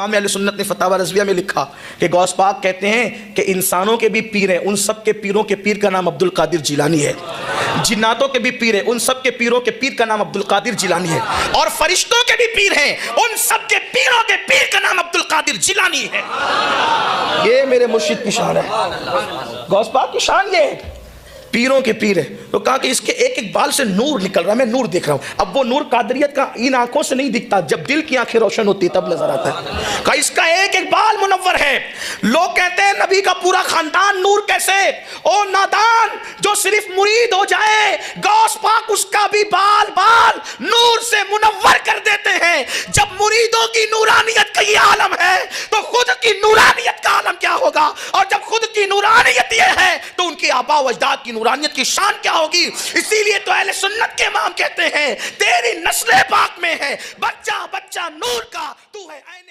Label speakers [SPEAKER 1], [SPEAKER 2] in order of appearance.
[SPEAKER 1] امام اہل سنت نے فتاوی رضویہ میں لکھا کہ غوث پاک کہتے ہیں کہ انسانوں کے بھی پیر ہیں، ان سب کے پیروں کے پیر کا نام عبد القادر جیلانی ہے، جناتوں کے بھی پیر ہیں، ان سب کے پیروں کے پیر کا نام عبد القادر جیلانی ہے، اور فرشتوں کے بھی پیر ہیں، ان سب کے پیروں کے پیر کا نام عبد القادر جیلانی ہے۔ یہ میرے مرشد کی شان ہے، غوث پاک کی شان یہ ہے، پیروں کے پیر ہے۔ تو کہا کہ اس کے ایک ایک بال سے نور نکل رہا ہے، میں نور دیکھ رہا ہوں۔ اب وہ نور قادریت کا ان آنکھوں سے نہیں دکھتا، جب دل کی آنکھیں روشن ہوتی تب نظر آتا ہے۔ کہا اس کا ایک ایک بال منور ہے۔ لوگ کہتے ہیں نبی کا پورا خاندان نور کیسے؟ او نادان، جو صرف مرید ہو جائے غوث پاک اس کا بھی بال نور سے منور کر دیتے ہیں۔ جب مریدوں کی نورانیت کا یہ عالم ہے تو خود کی نورانیت کا عالم کیا ہوگا؟ اور جب خود کی نورانیت یہ ہے تو ان کی آباء و اجداد کی نورانیت کی شان کیا ہوگی؟ اسی لیے تو اہل سنت کے امام کہتے ہیں تیری نسل پاک میں ہے بچہ بچہ نور کا، تو ہے عین